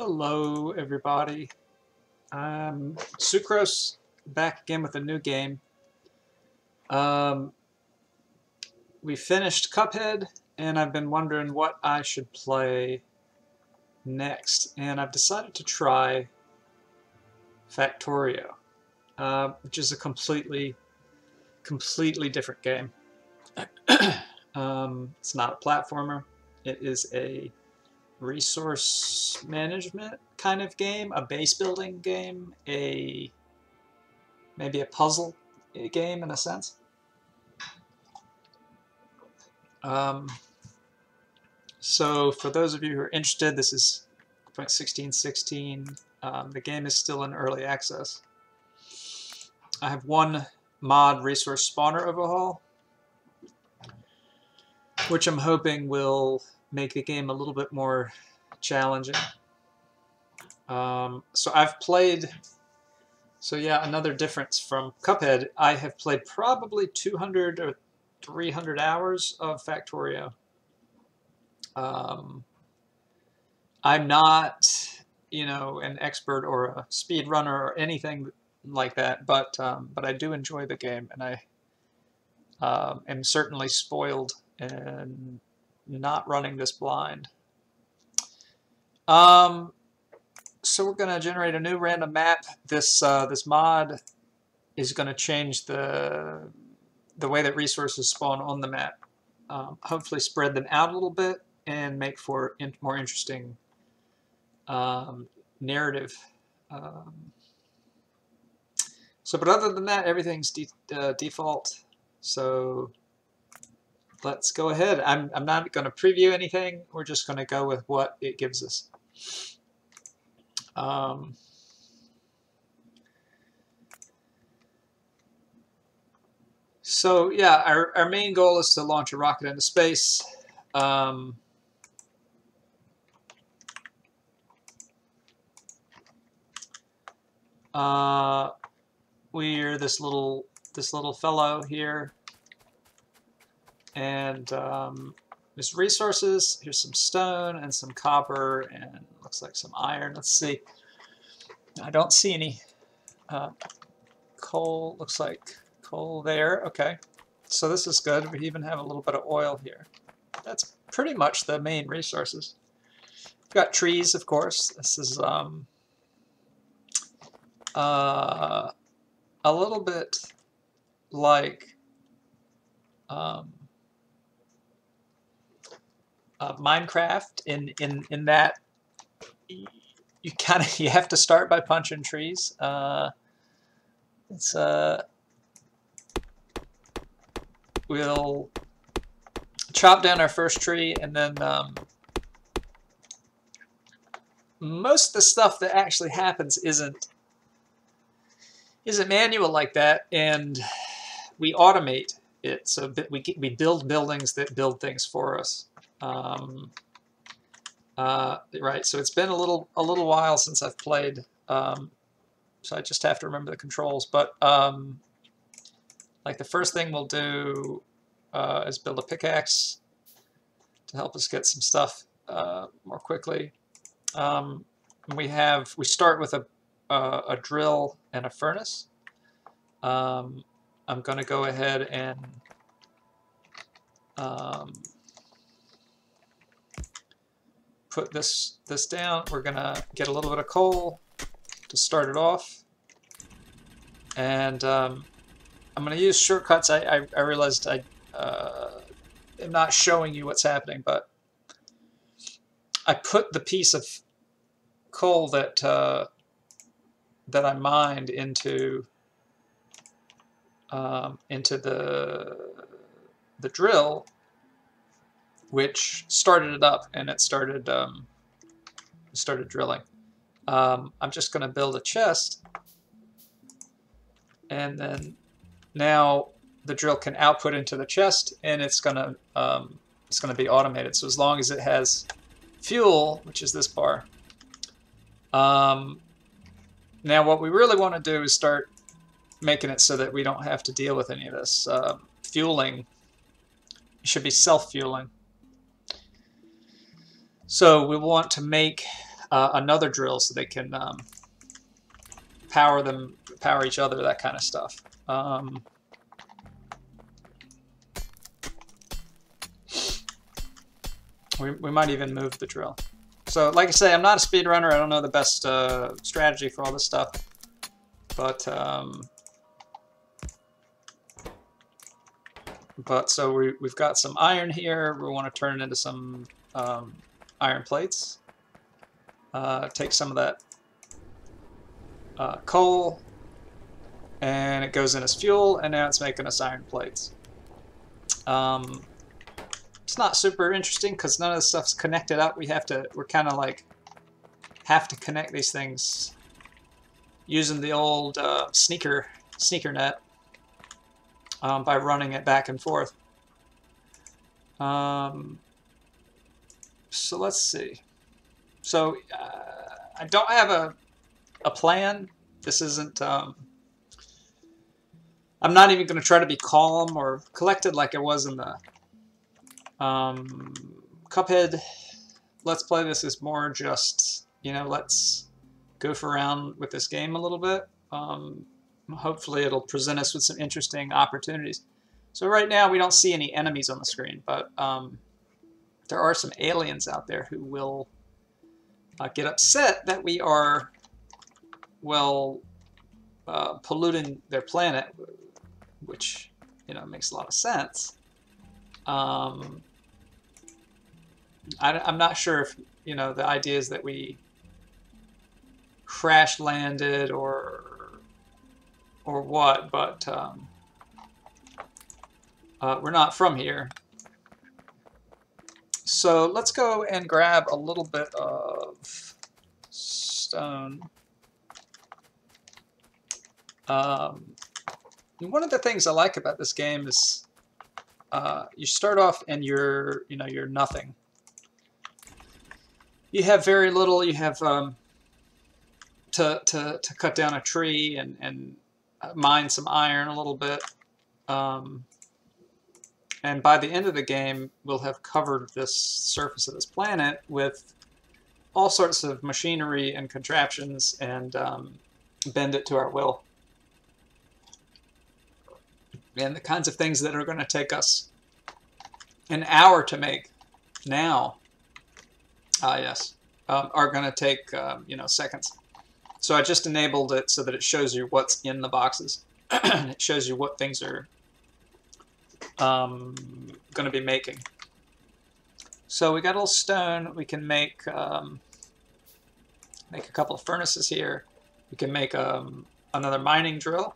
Hello, everybody. I'm Sucrose, back again with a new game. Um, we finished Cuphead, and I've been wondering what I should play next, and I've decided to try Factorio, which is a completely different game. It's not a platformer. It is a resource management kind of game, a base building game, maybe a puzzle game in a sense. So for those of you who are interested, this is 16.16. The game is still in early access. I have one mod resource spawner overhaul, which I'm hoping will make the game a little bit more challenging. So I've played, so yeah, another difference from Cuphead, I have played probably 200 or 300 hours of Factorio. I'm not, an expert or a speed runner or anything like that, but I do enjoy the game, and I am certainly spoiled and not running this blind. So we're going to generate a new random map. This mod is going to change the way that resources spawn on the map. Hopefully spread them out a little bit and make for more interesting narrative. But other than that, everything's default. So let's go ahead. I'm not going to preview anything. We're just going to go with what it gives us. So yeah, our main goal is to launch a rocket into space. We're this little fellow here, and there's resources. Here's some stone and some copper and looks like some iron. Let's see. I don't see any coal. Looks like coal there. Okay, so this is good. We even have a little bit of oil here. That's pretty much the main resources. We've got trees, of course. This is a little bit like Minecraft in that you have to start by punching trees. We'll chop down our first tree, and then most of the stuff that actually happens isn't manual like that, and we automate it. So we build buildings that build things for us. Right. So it's been a little while since I've played, so I just have to remember the controls. But like the first thing we'll do is build a pickaxe to help us get some stuff more quickly. We start with a drill and a furnace. I'm going to go ahead and put this down. We're going to get a little bit of coal to start it off. And I'm going to use shortcuts. I realized I am not showing you what's happening, but I put the piece of coal that I mined into the drill, which started it up, and it started drilling. I'm just going to build a chest, and then now the drill can output into the chest, and it's going to be automated. So as long as it has fuel, which is this bar. Now what we really want to do is start making it so that we don't have to deal with any of this. Fueling should be self-fueling. So we want to make another drill so they can power each other, that kind of stuff. We might even move the drill. So, like I say, I'm not a speedrunner. I don't know the best strategy for all this stuff. But so we've got some iron here. We want to turn it into some iron plates. Take some of that coal, and it goes in as fuel, and now it's making us iron plates. It's not super interesting because none of this stuff's connected up. We're kind of like have to connect these things using the old sneaker net by running it back and forth. So let's see. So I don't have a plan. This isn't. I'm not even going to try to be calm or collected like I was in the Cuphead Let's Play. This is more just, you know, let's goof around with this game a little bit. Hopefully it'll present us with some interesting opportunities. So right now we don't see any enemies on the screen, but there are some aliens out there who will get upset that we are, well, polluting their planet, which, you know, makes a lot of sense. I'm not sure if, you know, the idea is that we crash landed or what, but we're not from here. So let's go and grab a little bit of stone. One of the things I like about this game is you start off and you're nothing. You have very little. You have to cut down a tree and mine some iron a little bit. And by the end of the game, we'll have covered this surface of this planet with all sorts of machinery and contraptions and bend it to our will. And the kinds of things that are going to take us an hour to make now, are going to take, you know, seconds. So I just enabled it so that it shows you what's in the boxes. It shows you what things are going to be making. So we got a little stone. We can make a couple of furnaces here. We can make another mining drill,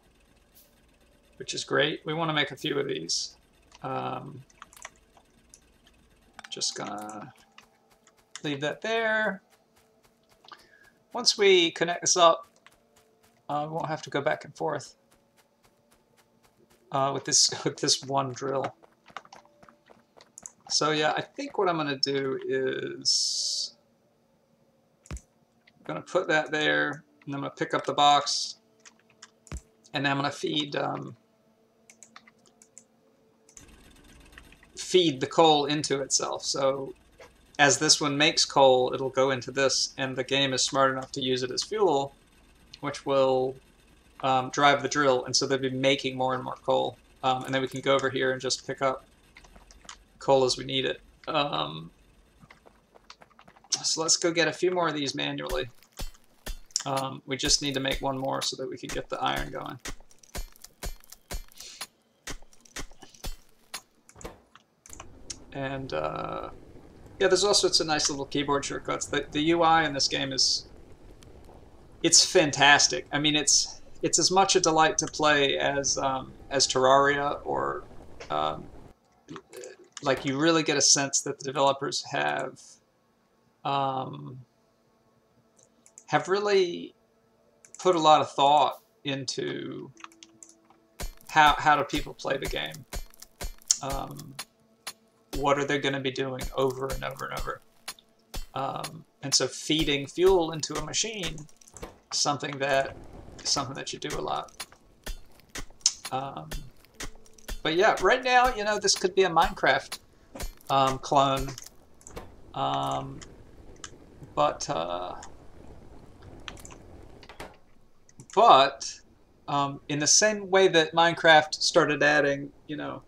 which is great. We want to make a few of these. Just gonna leave that there. Once we connect this up, we won't have to go back and forth with this one drill. So yeah, I think what I'm going to do is I'm going to put that there, and I'm going to pick up the box, and then I'm going to feed the coal into itself. So as this one makes coal, it'll go into this, and the game is smart enough to use it as fuel, which will drive the drill, and so they'll be making more and more coal. And then we can go over here and just pick up coal as we need it. So let's go get a few more of these manually. We just need to make one more so that we can get the iron going. And yeah, there's all sorts of nice little keyboard shortcuts. The UI in this game it's fantastic. I mean, it's as much a delight to play as Terraria, or like you really get a sense that the developers have really put a lot of thought into how do people play the game. What are they going to be doing over and over and over? And so feeding fuel into a machine is something that you do a lot. But yeah, right now, you know, this could be a Minecraft clone. But in the same way that Minecraft started adding, you know,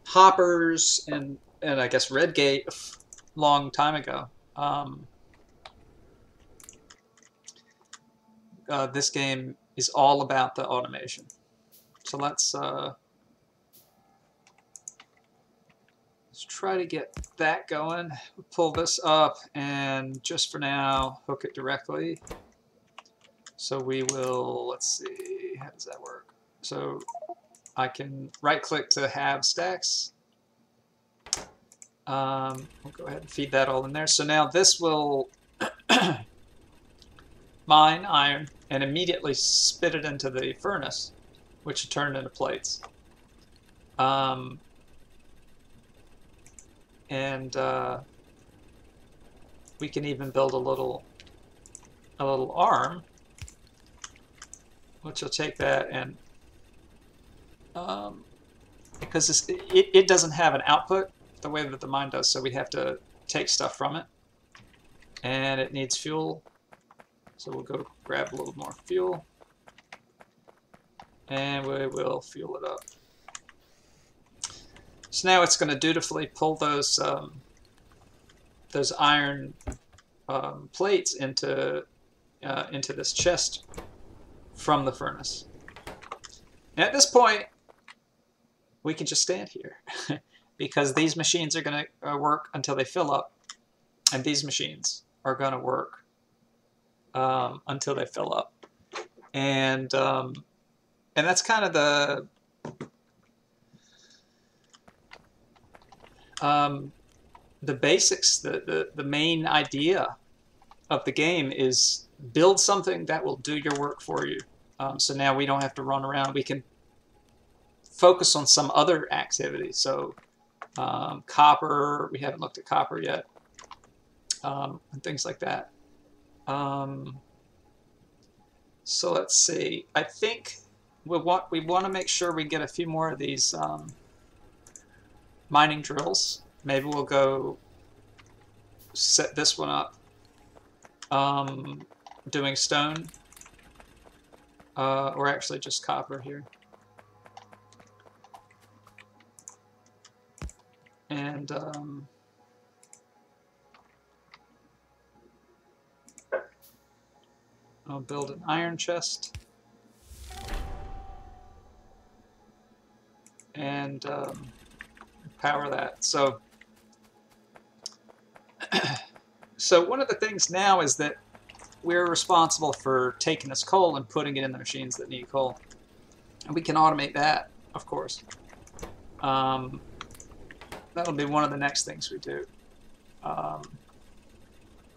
hoppers and I guess Redgate a long time ago, this game is all about the automation. So let's try to get that going. We'll pull this up and just for now hook it directly. So we will, let's see, how does that work? So I can right click to have stacks. We'll go ahead and feed that all in there. So now this will mine iron and immediately spit it into the furnace, which will turn into plates. We can even build a little arm, which will take that and because it doesn't have an output the way that the mine does, so we have to take stuff from it, and it needs fuel. So we'll go grab a little more fuel, and we will fuel it up. So now it's going to dutifully pull those iron plates into this chest from the furnace. And at this point, we can just stand here because these machines are going to work until they fill up, and these machines are going to work until they fill up, and that's kind of the basics. The main idea of the game is build something that will do your work for you. So now we don't have to run around. We can focus on some other activity. So copper, we haven't looked at copper yet, and things like that. So let's see. I think we want to make sure we get a few more of these mining drills. Maybe we'll go set this one up doing stone, or actually just copper here. And I'll build an iron chest and power that. So one of the things now is that we're responsible for taking this coal and putting it in the machines that need coal. And we can automate that, of course. That'll be one of the next things we do.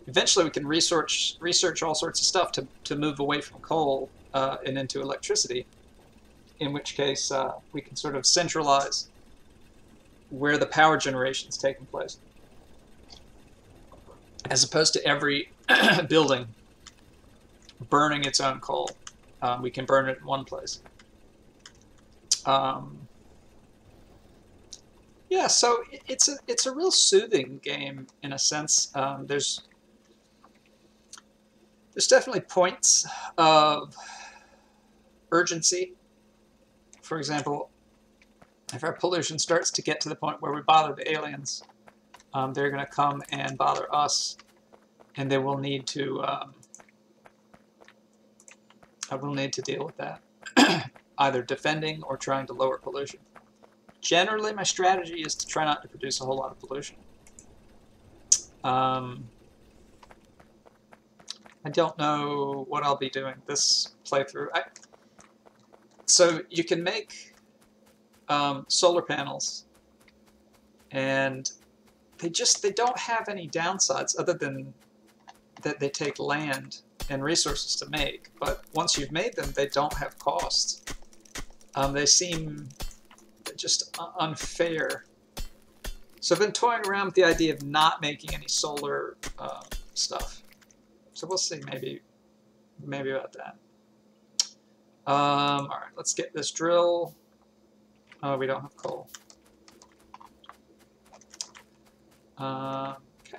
Eventually we can research all sorts of stuff to move away from coal and into electricity, in which case we can sort of centralize where the power generation is taking place, as opposed to every building burning its own coal. We can burn it in one place. Yeah, so it's a real soothing game in a sense. There's definitely points of urgency. For example, if our pollution starts to get to the point where we bother the aliens, they're going to come and bother us, and they will need to deal with that, either defending or trying to lower pollution. Generally, my strategy is to try not to produce a whole lot of pollution. I don't know what I'll be doing this playthrough. So you can make solar panels, and they don't have any downsides other than that they take land and resources to make. But once you've made them, they don't have costs. They seem just unfair. So I've been toying around with the idea of not making any solar stuff. So we'll see, maybe about that. All right, let's get this drill. Oh, we don't have coal. Okay.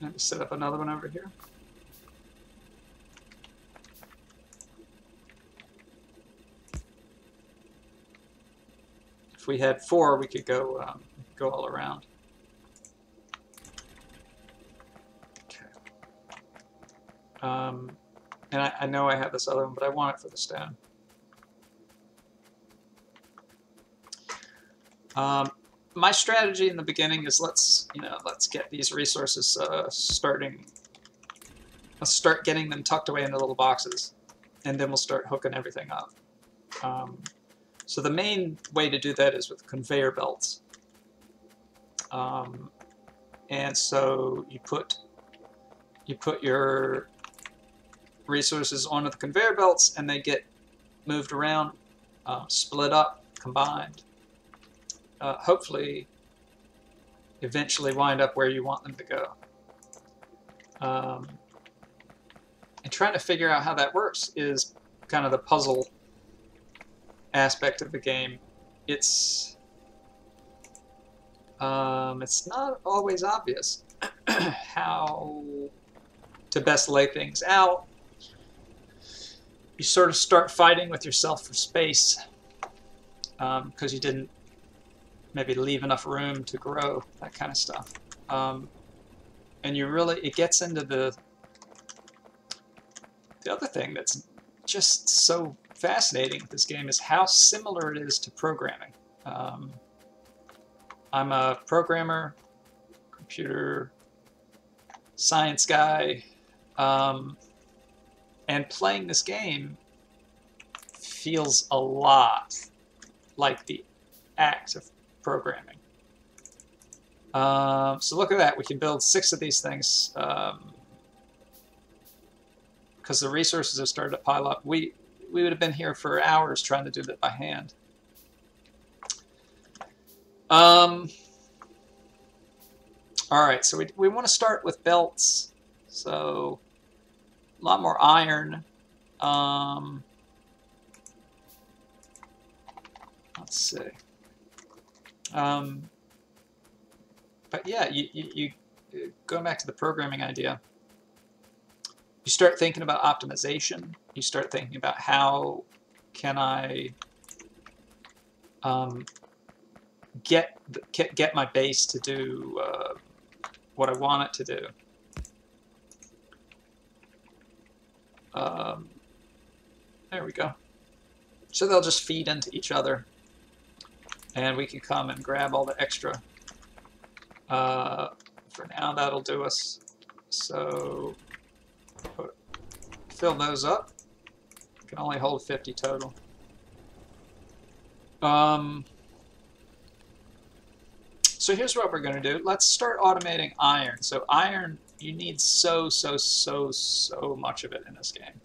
Let me set up another one over here. If we had 4, we could go all around. Okay. And I know I have this other one, but I want it for the stone. My strategy in the beginning is let's get these resources starting. Let's start getting them tucked away into little boxes, and then we'll start hooking everything up. So the main way to do that is with conveyor belts. And so you put your resources onto the conveyor belts, and they get moved around, split up, combined. Hopefully, eventually wind up where you want them to go. And trying to figure out how that works is kind of the puzzle aspect of the game. It's not always obvious how to best lay things out. You sort of start fighting with yourself for space because you didn't maybe leave enough room to grow, that kind of stuff. And it gets into the other thing that's just so fascinating with this game is how similar it is to programming. I'm a programmer, computer science guy, and playing this game feels a lot like the act of programming. So look at that, we can build 6 of these things because the resources have started to pile up. We would have been here for hours trying to do that by hand. Alright, so we want to start with belts. So a lot more iron. Let's see. But yeah, you going back to the programming idea, you start thinking about optimization. You start thinking about how can I get my base to do what I want it to do. There we go. So they'll just feed into each other, and we can come and grab all the extra. For now, that'll do us. So fill those up. We can only hold 50 total. So here's what we're going to do. Let's start automating iron. So iron, you need so much of it in this game.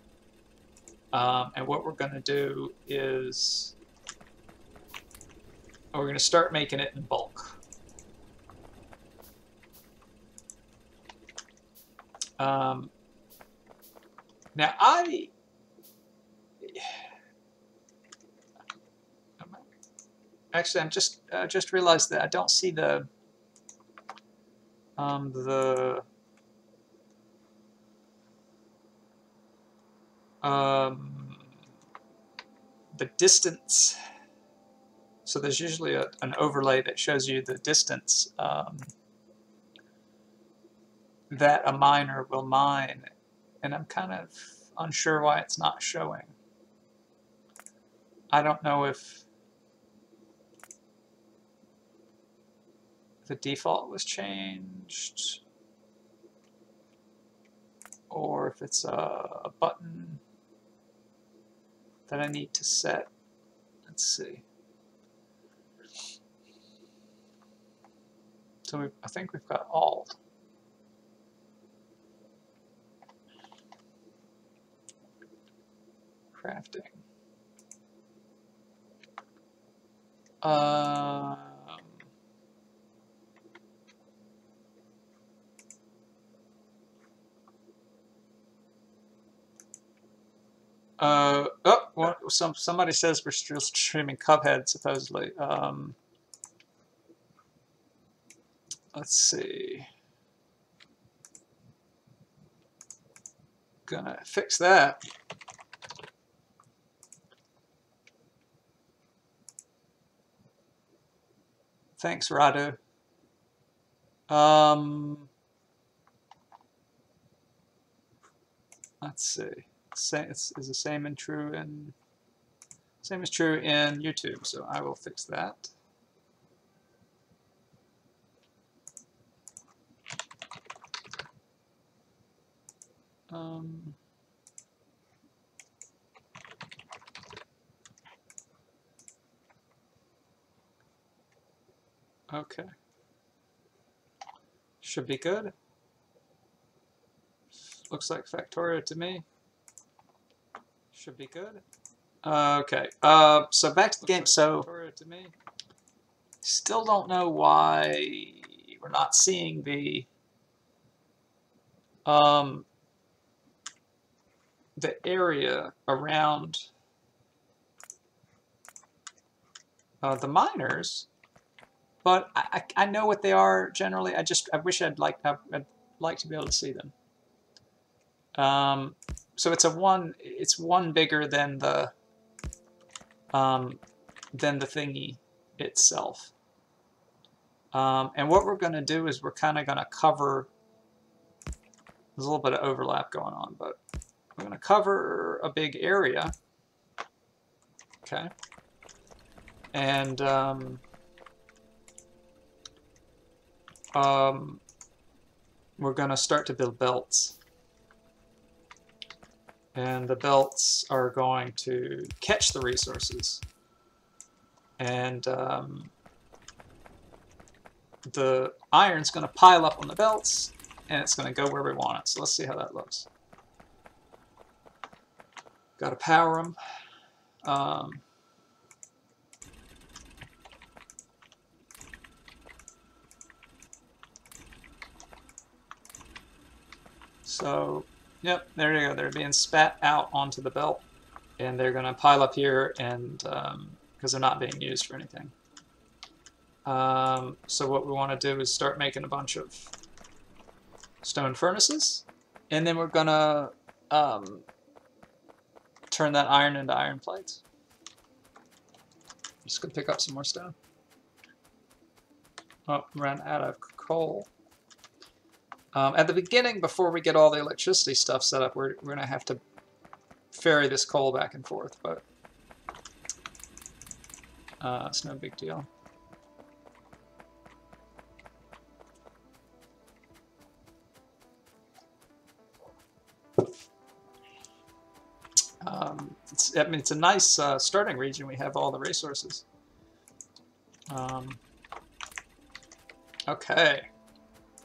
And what we're going to do is we're going to start making it in bulk. Now actually, I'm just realized that I don't see the distance. So there's usually an overlay that shows you the distance that a miner will mine, and I'm kind of unsure why it's not showing. I don't know if the default was changed or if it's a button that I need to set. Let's see. So I think we've got alt. Crafting. Somebody says we're still streaming Cuphead, supposedly. Let's see. gonna fix that. Thanks, Radu. Let's see. Is the same and true in same is true in YouTube, so I will fix that. Okay. Should be good. Looks like Factorio to me. Should be good. Okay. So back to the game. So still don't know why we're not seeing the area around the miners, but I know what they are generally. I wish I'd like to be able to see them. So it's one bigger than the thingy itself. And what we're going to do is we're kind of going to cover. There's a little bit of overlap going on, but we're going to cover a big area. Okay. And we're going to start to build belts. And the belts are going to catch the resources. And the iron's going to pile up on the belts, and it's going to go where we want it. So let's see how that looks. Got to power them. So, yep, there you go. They're being spat out onto the belt, and they're going to pile up here, and because they're not being used for anything. So what we want to do is start making a bunch of stone furnaces, and then we're going to turn that iron into iron plates. Just going to pick up some more stone. Oh, ran out of coal. At the beginning, before we get all the electricity stuff set up, we're going to have to ferry this coal back and forth, but it's no big deal. I mean, it's a nice starting region. We have all the resources. Okay.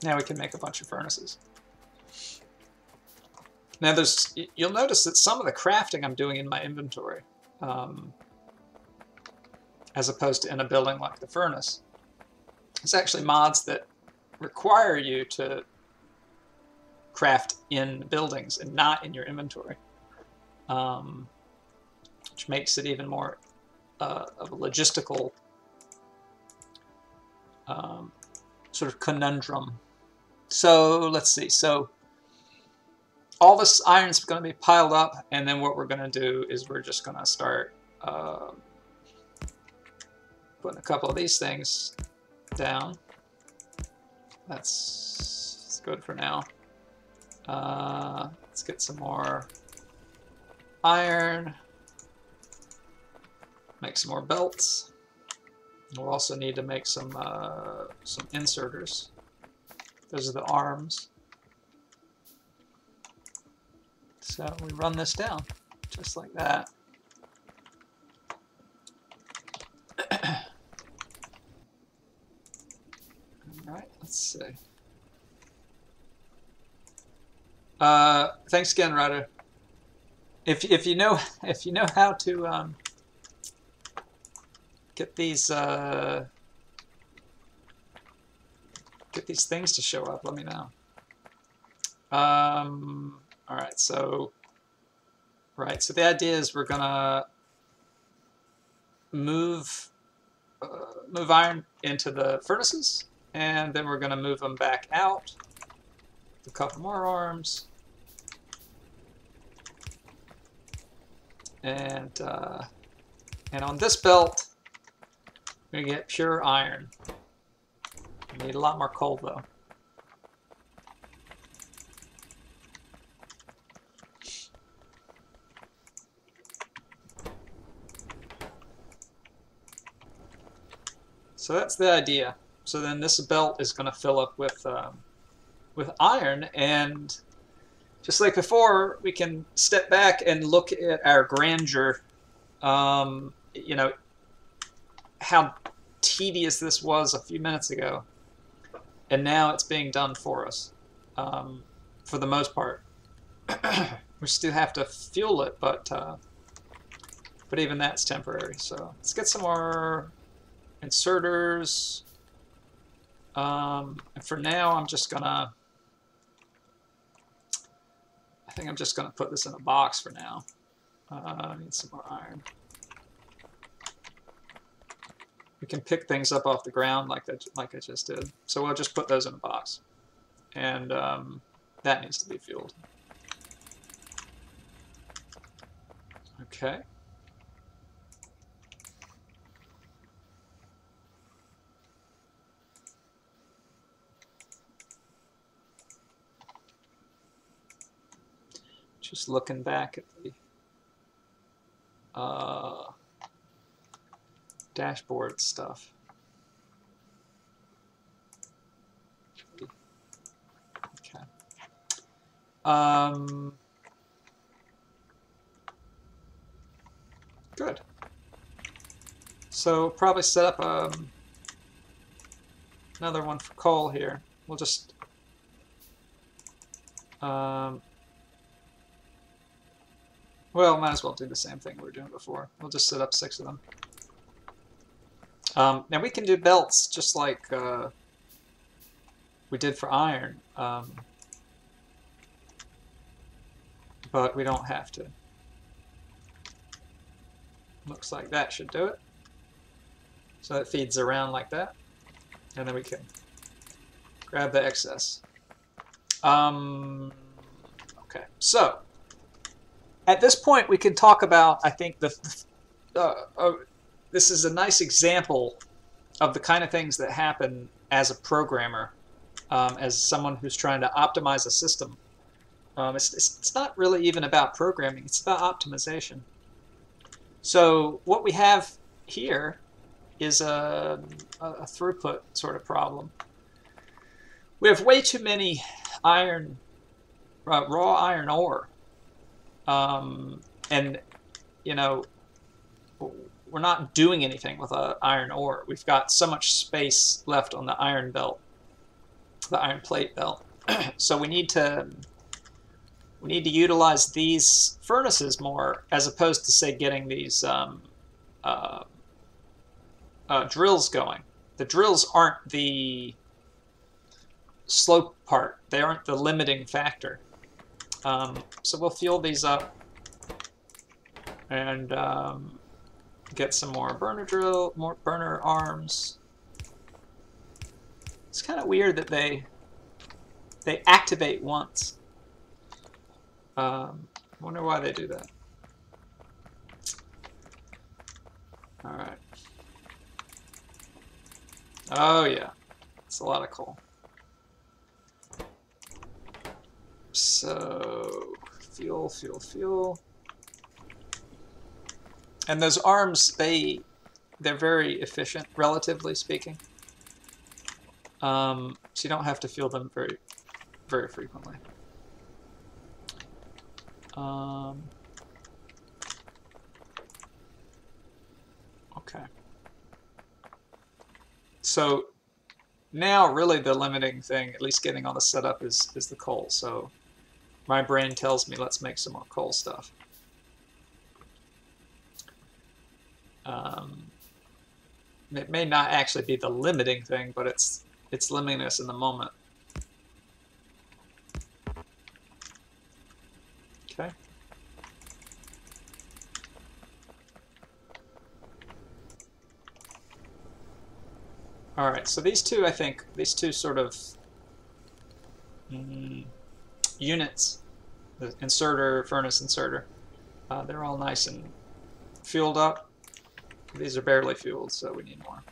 Now we can make a bunch of furnaces. Now you'll notice that some of the crafting I'm doing in my inventory, as opposed to in a building like the furnace. It's actually mods that require you to craft in buildings and not in your inventory, which makes it even more of a logistical sort of conundrum. So let's see. So all this iron's going to be piled up, and then what we're going to do is we're just going to start putting a couple of these things down. That's good for now. Let's get some more iron. Make some more belts. We'll also need to make some inserters. Those are the arms. So we run this down, just like that. All right, let's see. Thanks again, Ryder. If you know how to get these things to show up, let me know. All right, so the idea is we're gonna move iron into the furnaces, and then we're gonna move them back out. A couple more arms, And on this belt, we're going to get pure iron. We need a lot more coal, though. So that's the idea. So then this belt is going to fill up with iron, and just like before, we can step back and look at our grandeur. You know, how tedious this was a few minutes ago, and now it's being done for us, for the most part. We still have to fuel it, but even that's temporary. So let's get some more inserters. And for now, I think I'm just gonna put this in a box for now. I need some more iron. We can pick things up off the ground like I just did. So we'll just put those in a box. And that needs to be fueled. Okay. Just looking back at the dashboard stuff. Okay. Good. So probably set up another one for coal here. We'll just well, might as well do the same thing we were doing before. We'll just set up 6 of them. Now we can do belts just like we did for iron, but we don't have to. Looks like that should do it. So it feeds around like that, and then we can grab the excess. Okay, so at this point we can talk about, I think, this is a nice example of the kind of things that happen as a programmer, as someone who's trying to optimize a system. It's not really even about programming, it's about optimization. So what we have here is a throughput sort of problem. We have way too many iron, raw iron ore. And, you know, we're not doing anything with iron ore. We've got so much space left on the iron belt, the iron plate belt. So we need to utilize these furnaces more, as opposed to, say, getting these drills going. The drills aren't the slow part. They aren't the limiting factor. So we'll fuel these up and get some more burner arms. It's kind of weird that they activate once. I wonder why they do that. All right. Oh yeah, it's a lot of coal. So fuel, fuel, fuel. And those arms, they're very efficient, relatively speaking. So you don't have to fuel them very, very frequently. Okay. So now really the limiting thing, at least getting all the setup, is the coal. So my brain tells me let's make some more coal stuff. It may not actually be the limiting thing, but it's limiting us in the moment. Okay. All right, so these two, I think, these two sort of units, the inserter, furnace inserter, They're all nice and fueled up. These are barely fueled, so we need more.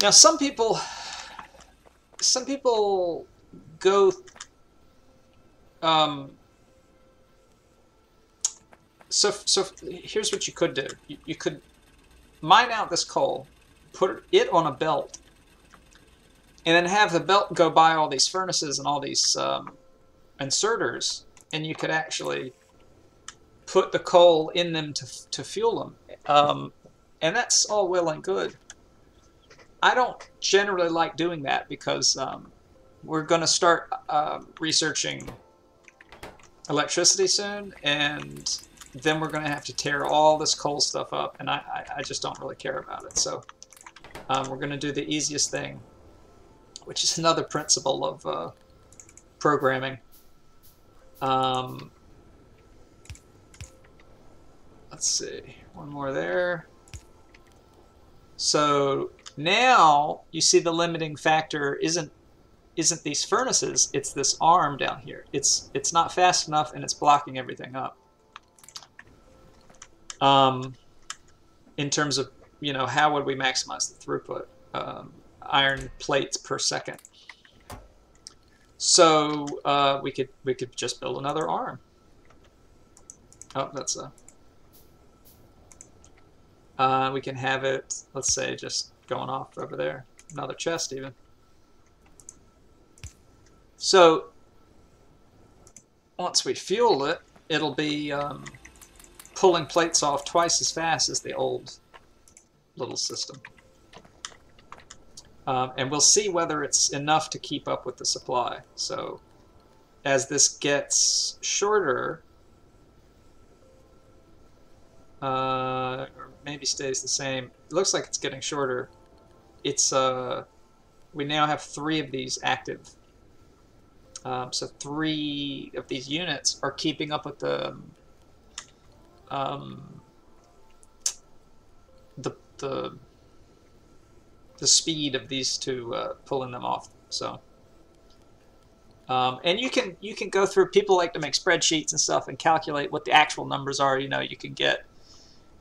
Now some people go so here's what you could do. You could mine out this coal, put it on a belt, and then have the belt go by all these furnaces and all these inserters, and you could actually put the coal in them to fuel them. And that's all well and good. I don't generally like doing that because we're going to start researching electricity soon, and then we're going to have to tear all this coal stuff up, and I just don't really care about it. So we're going to do the easiest thing, which is another principle of programming. Let's see, one more there. So now you see the limiting factor isn't these furnaces, it's this arm down here. It's not fast enough and it's blocking everything up. In terms of, you know, how would we maximize the throughput? Iron plates per second. So we could just build another arm. Oh, that's a. We can have it, let's say, just going off over there. Another chest, even. So once we fuel it, it'll be pulling plates off twice as fast as the old little system. And we'll see whether it's enough to keep up with the supply. So as this gets shorter, or maybe stays the same. It looks like it's getting shorter. It's we now have 3 of these active. So 3 of these units are keeping up with the speed of these 2 pulling them off. So and you can go through. People like to make spreadsheets and stuff and calculate what the actual numbers are. You know, you can get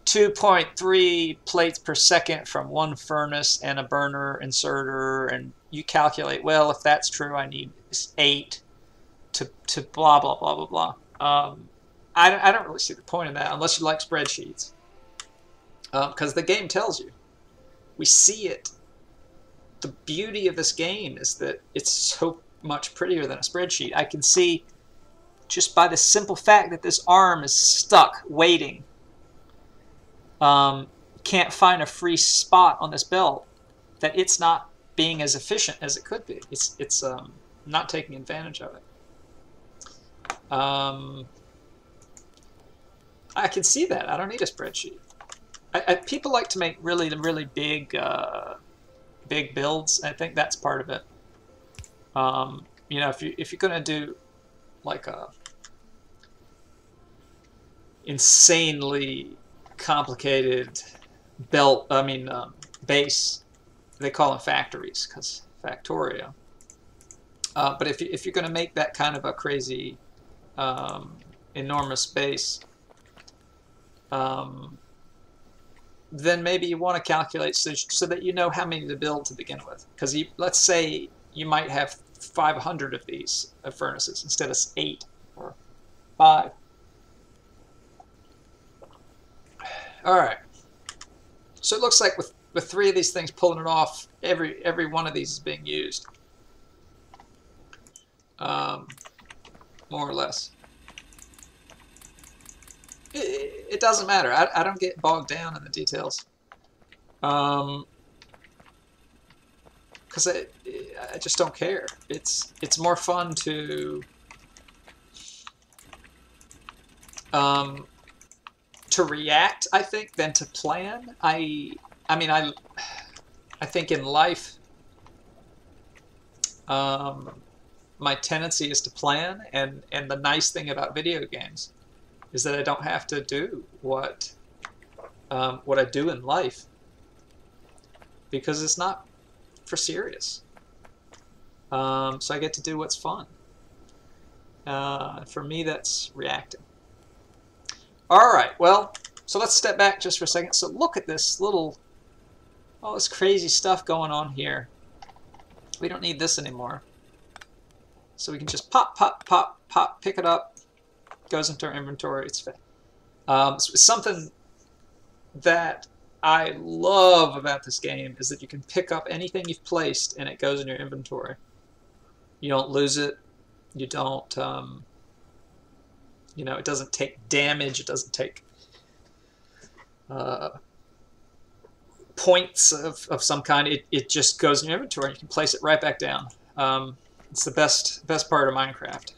2.3 plates per second from 1 furnace and a burner inserter, and you calculate, well, if that's true, I need 8 to blah blah blah blah blah. I don't really see the point in that unless you like spreadsheets, because the game tells you. We see it. The beauty of this game is that it's so much prettier than a spreadsheet. I can see just by the simple fact that this arm is stuck waiting. Can't find a free spot on this belt, that it's not being as efficient as it could be. It's not taking advantage of it. I can see that. I don't need a spreadsheet. People like to make really big big builds. I think that's part of it. You know, if you're gonna do like a insanely complicated belt, base, they call them factories because Factorio. But if you're going to make that kind of a crazy, enormous base, then maybe you want to calculate so that you know how many to build to begin with. Because let's say you might have 500 of these furnaces instead of 8 or 5. All right. So it looks like with 3 of these things pulling it off, every one of these is being used, more or less. It doesn't matter. I don't get bogged down in the details, because I just don't care. It's more fun to react, I think, than to plan. I think in life, my tendency is to plan, and the nice thing about video games is that I don't have to do what I do in life, because it's not for serious. So I get to do what's fun. For me, that's reacting. All right, well, so let's step back just for a second. So look at this little, all this crazy stuff going on here. We don't need this anymore. So we can just pop, pop, pop, pop, pick it up, goes into our inventory. It's something that I love about this game is that you can pick up anything you've placed and it goes in your inventory. You don't lose it. You don't, you know, it doesn't take damage. It doesn't take points of some kind. It just goes in your inventory. You can place it right back down. It's the best part of Minecraft.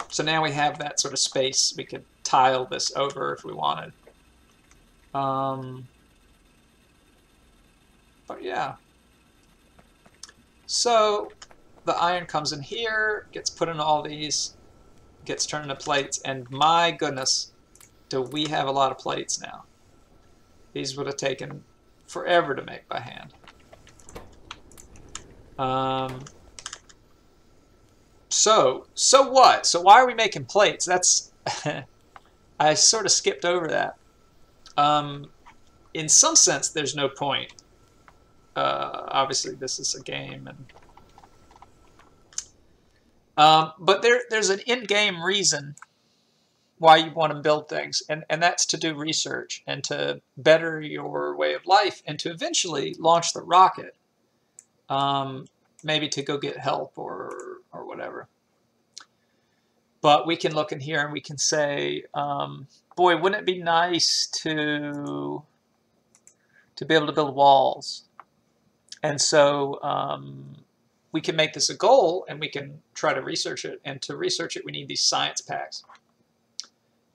So now we have that sort of space. We could tile this over if we wanted. But yeah. So the iron comes in here, gets put in all these, gets turned into plates, and my goodness, do we have a lot of plates now. These would have taken forever to make by hand. So what? So why are we making plates? That's I sort of skipped over that. In some sense, there's no point. Obviously, this is a game, and but there's an in-game reason why you want to build things, and that's to do research and to better your way of life and to eventually launch the rocket. Maybe to go get help or whatever. But we can look in here and we can say, boy, wouldn't it be nice to be able to build walls? And so we can make this a goal and we can try to research it. And to research it, we need these science packs.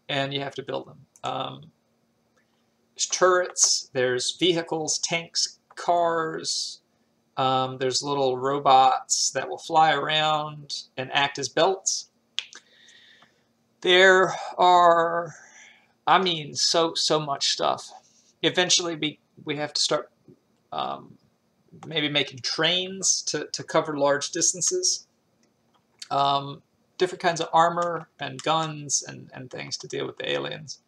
And you have to build them. There's turrets, there's vehicles, tanks, cars. There's little robots that will fly around and act as belts. There are, I mean, so much stuff. Eventually, we have to start maybe making trains to cover large distances. Different kinds of armor and guns and things to deal with the aliens.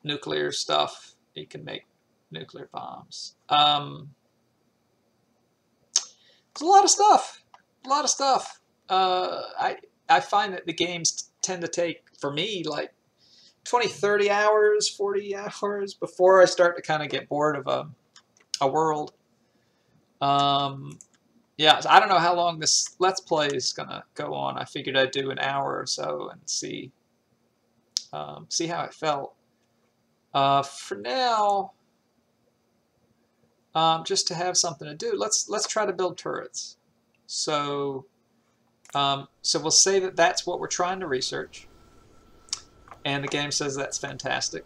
Nuclear stuff. You can make nuclear bombs. It's a lot of stuff. A lot of stuff. I find that the games tend to take, for me, like 20, 30 hours, 40 hours before I start to kind of get bored of a world. Yeah, so I don't know how long this Let's Play is going to go on. I figured I'd do an hour or so and see how it felt. For now, just to have something to do, let's try to build turrets. So we'll say that that's what we're trying to research, and the game says that's fantastic.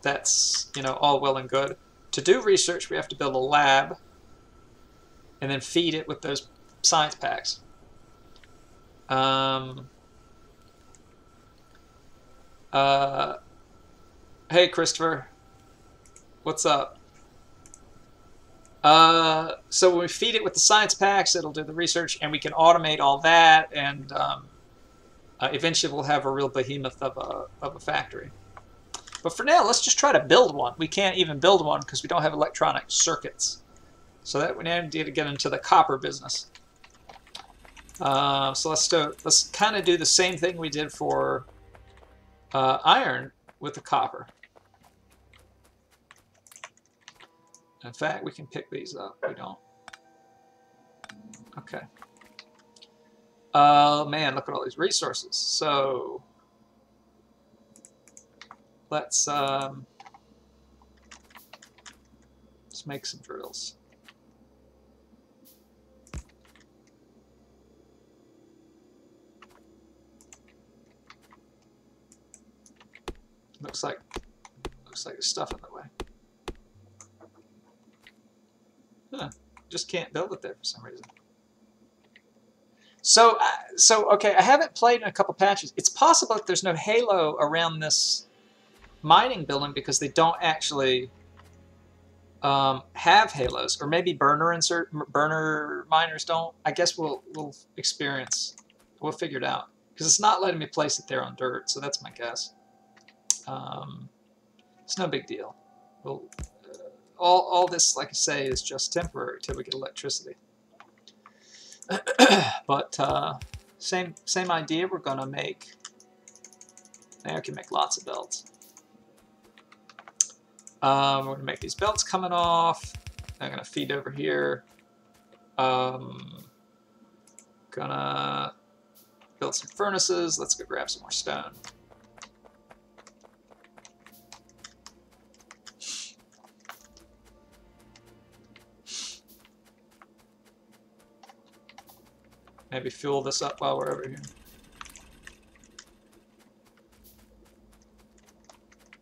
That's, you know, all well and good. To do research, we have to build a lab and then feed it with those science packs. Hey, Christopher. What's up? So when we feed it with the science packs, it'll do the research, and we can automate all that, and eventually we'll have a real behemoth of a factory. But for now, let's just try to build one. We can't even build one because we don't have electronic circuits. So that we need to get into the copper business. So let's kind of do the same thing we did for iron with the copper. In fact, we can pick these up. We don't. Okay. Man, look at all these resources. So let's make some drills. Looks like there's stuff in the way. Huh. Just can't build it there for some reason. So okay, I haven't played in a couple patches. It's possible that there's no halo around this mining building because they don't actually have halos, or maybe burner miners don't. I guess we'll figure it out, because it's not letting me place it there on dirt, so that's my guess. It's no big deal. We'll, all this, like I say, is just temporary till we get electricity. But same idea. We're gonna make. Now I can make lots of belts. We're going to make these belts coming off. I'm going to feed over here. Gonna build some furnaces. Let's go grab some more stone. Maybe fuel this up while we're over here.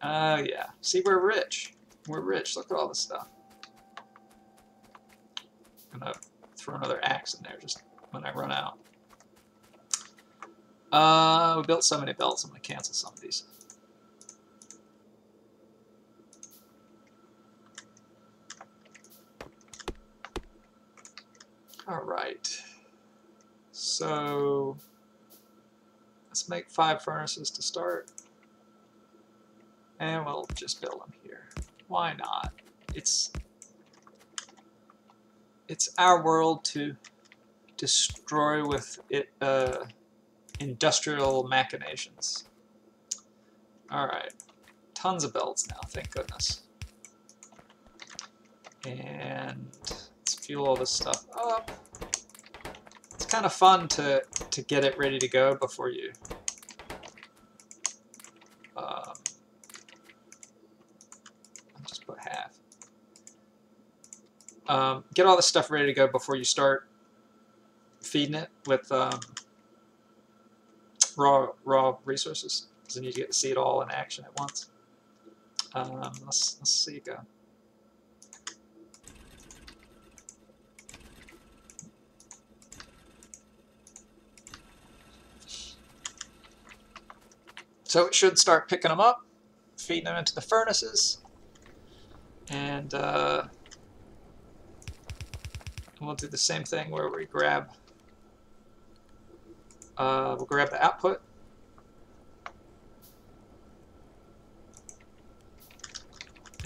Oh yeah. See, we're rich. We're rich. Look at all this stuff. I'm gonna throw another axe in there just when I run out. We built so many belts, I'm gonna cancel some of these. Alright. So let's make 5 furnaces to start. And we'll just build them here. Why not? It's our world to destroy with it industrial machinations. Alright. Tons of belts now, thank goodness. And let's fuel all this stuff up. It's kind of fun to get it ready to go before you put half. Get all this stuff ready to go before you start feeding it with raw resources, because then you get to see it all in action at once. Let's see it go. So it should start picking them up, feeding them into the furnaces. And we'll do the same thing where we grab, we'll grab the output.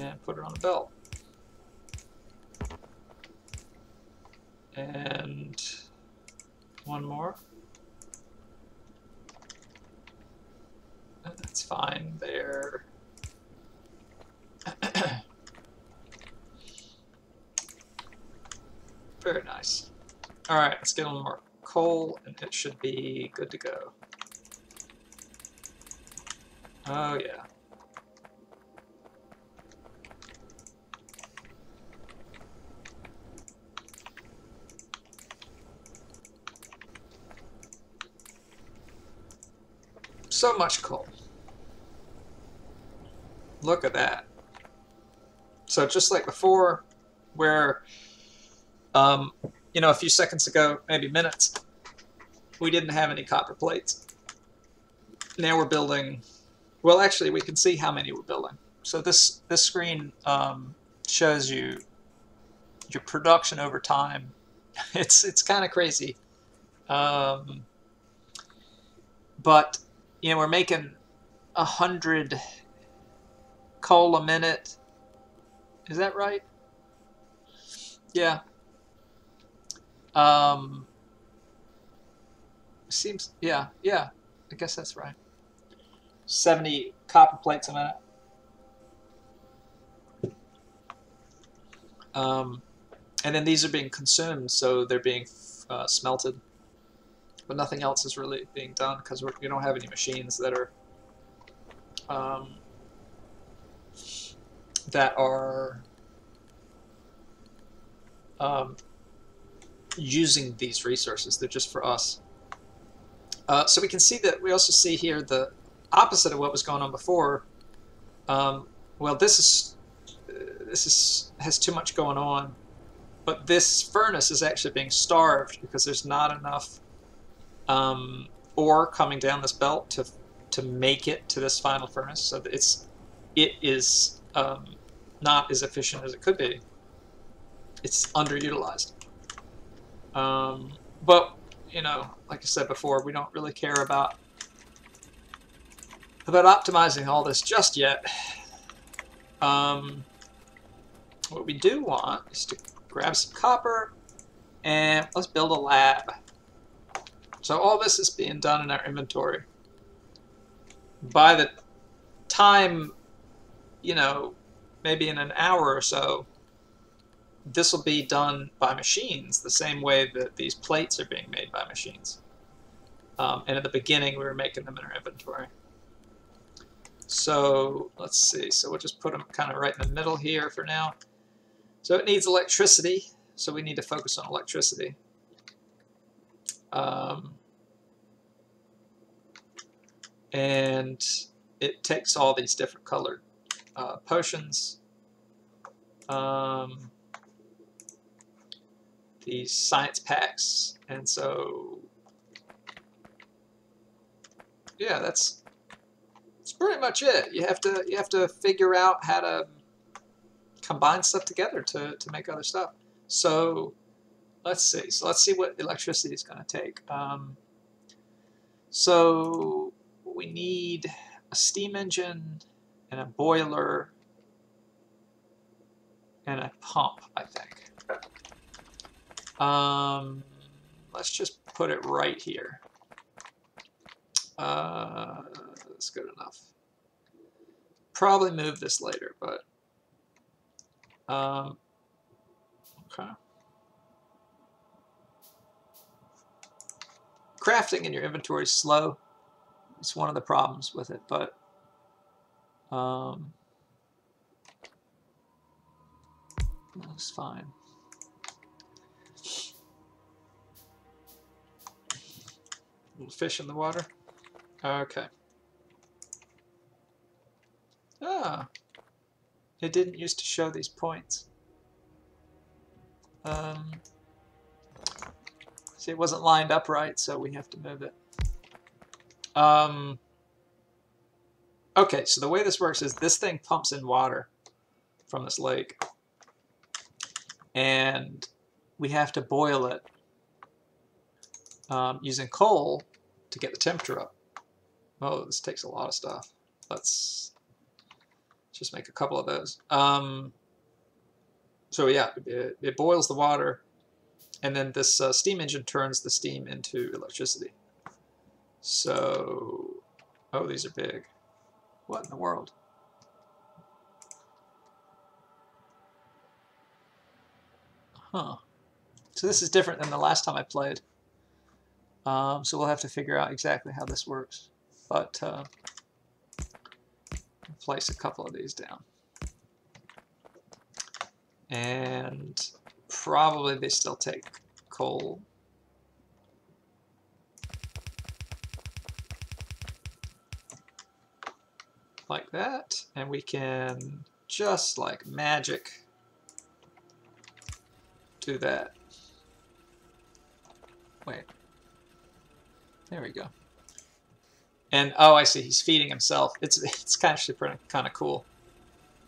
And put it on the belt. And one more. And that's fine there. Very nice. Alright, let's get a little more coal, and it should be good to go. Oh yeah. So much coal. Look at that. So just like before, where you know, a few seconds ago, maybe minutes, we didn't have any copper plates. Now we're building, well actually we can see how many we're building. So this screen shows you your production over time. It's kind of crazy. But you know, we're making 100 coal a minute. Is that right? Yeah. Seems, yeah, I guess that's right. 70 copper plates a minute. And then these are being consumed, so they're being smelted. But nothing else is really being done because we don't have any machines that are using these resources. They're just for us. So we can see that we also see here the opposite of what was going on before. Well, this has too much going on, but this furnace is actually being starved because there's not enough ore coming down this belt to make it to this final furnace. So it is not as efficient as it could be. It's underutilized. But, you know, like I said before, we don't really care about optimizing all this just yet. What we do want is to grab some copper and let's build a lab. So all this is being done in our inventory. By the time, you know, maybe in an hour or so, this will be done by machines the same way that these plates are being made by machines. And at the beginning, we were making them in our inventory. So let's see. So we'll just put them kind of right in the middle here for now. So it needs electricity. So we need to focus on electricity. And it takes all these different colored potions. These science packs. And so, yeah, that's pretty much it. You have to figure out how to combine stuff together to make other stuff. So let's see. So let's see what electricity is going to take. So we need a steam engine and a boiler and a pump, I think. Let's just put it right here. That's good enough. Probably move this later, but okay. Crafting in your inventory is slow. It's one of the problems with it, but that's fine. Little fish in the water. Okay. Ah, it didn't used to show these points. See, it wasn't lined up right, so we have to move it. Okay, so the way this works is this thing pumps in water from this lake, and we have to boil it using coal to get the temperature up. Oh, this takes a lot of stuff. Let's just make a couple of those. So yeah, it boils the water, and then this steam engine turns the steam into electricity. So, oh, these are big. What in the world? Huh. So this is different than the last time I played. So we'll have to figure out exactly how this works. But place a couple of these down. And probably they still take coal. Like that. And we can, just like magic, do that. Wait. There we go. And oh, I see, he's feeding himself. It's actually kind of cool.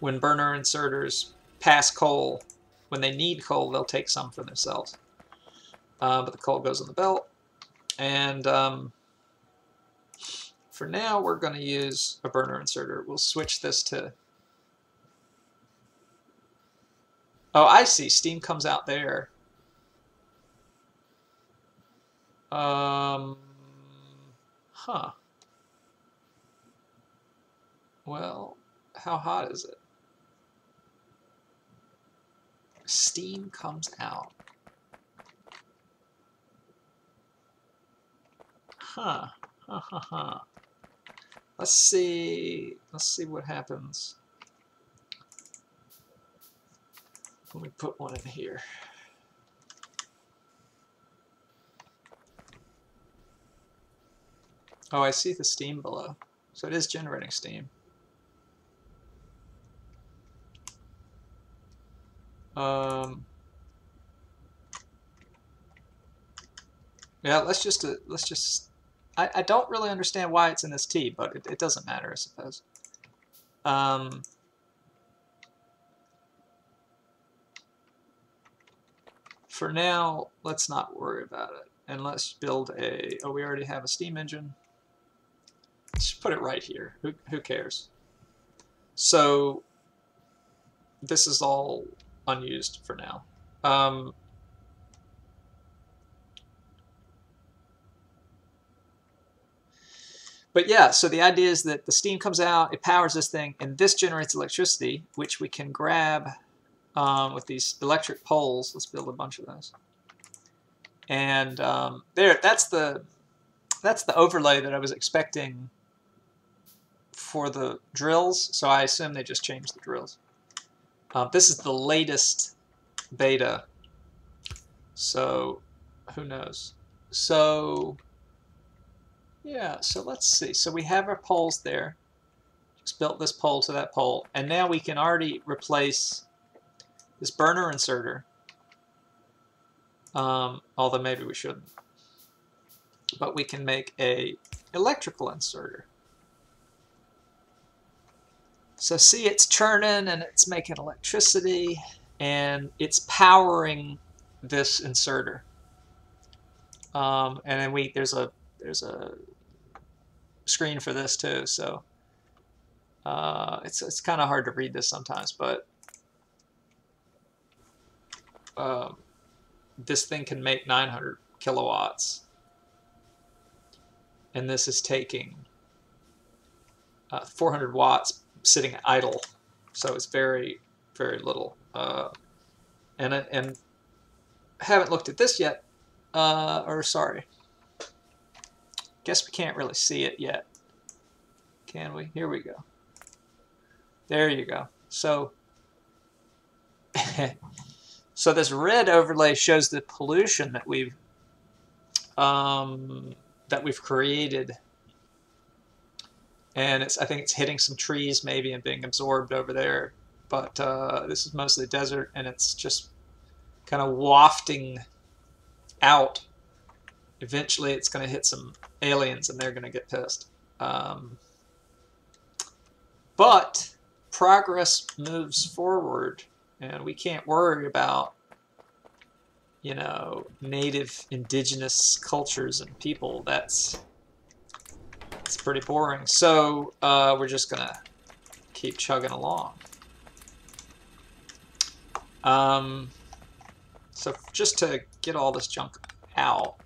When burner inserters pass coal, when they need coal, they'll take some for themselves. But the coal goes in the belt. And for now, we're going to use a burner inserter. We'll switch this to... Oh, I see. Steam comes out there. Huh. Well, how hot is it? Steam comes out. Huh. Let's see what happens when we put one in here. Oh, I see the steam below. So it is generating steam. Yeah, let's just I don't really understand why it's in this T, but it doesn't matter, I suppose. for now, let's not worry about it. And let's build a, oh, we already have a steam engine. Let's just put it right here. Who cares? So this is all unused for now. But yeah, so the idea is that the steam comes out, it powers this thing, and this generates electricity, which we can grab with these electric poles. Let's build a bunch of those. And there, that's the overlay that I was expecting for the drills. So I assume they just changed the drills. This is the latest beta, so who knows? So yeah, so let's see. So we have our poles there. Just built this pole to that pole, and now we can already replace this burner inserter. Although maybe we shouldn't. But we can make a electrical inserter. So see, it's churning and it's making electricity, and it's powering this inserter. And then there's a screen for this too, so it's kind of hard to read this sometimes, but this thing can make 900 kilowatts, and this is taking 400 watts sitting idle, so it's very, very little. And I haven't looked at this yet, or sorry, guess we can't really see it yet, can we? Here we go. There you go. So so this red overlay shows the pollution that we've created, and I think it's hitting some trees maybe and being absorbed over there, but this is mostly desert, and it's just kind of wafting out. Eventually it's going to hit some aliens and they're going to get pissed. But progress moves forward, and we can't worry about, you know, native indigenous cultures and people. It's pretty boring. So we're just going to keep chugging along. So just to get all this junk out,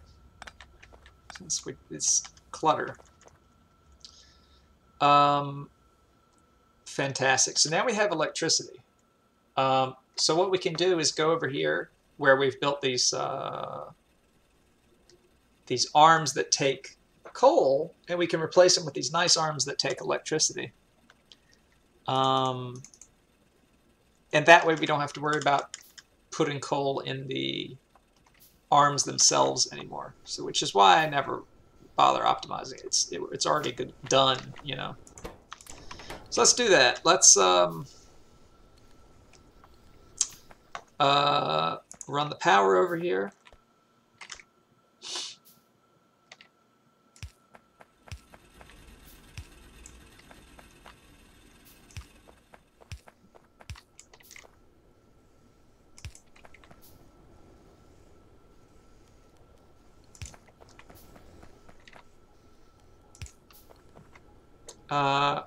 since it's clutter. Fantastic. So now we have electricity. So what we can do is go over here where we've built these arms that take coal, and we can replace them with these nice arms that take electricity. And that way we don't have to worry about putting coal in the arms themselves anymore. So, which is why I never bother optimizing it. It's already done, you know. So let's do that. Let's run the power over here.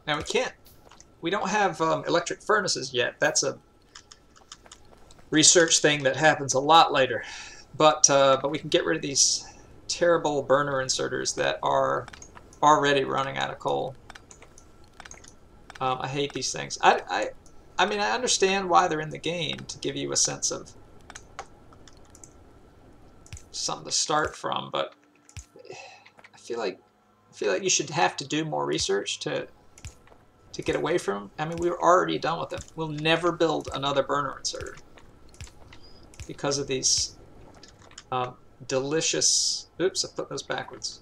Now we don't have electric furnaces yet. That's a research thing that happens a lot later. But we can get rid of these terrible burner inserters that are already running out of coal. I hate these things. I mean, I understand why they're in the game, to give you a sense of something to start from, but I feel like you should have to do more research to get away from them. I mean, we were already done with them. We'll never build another burner inserter because of these delicious, oops, I put those backwards,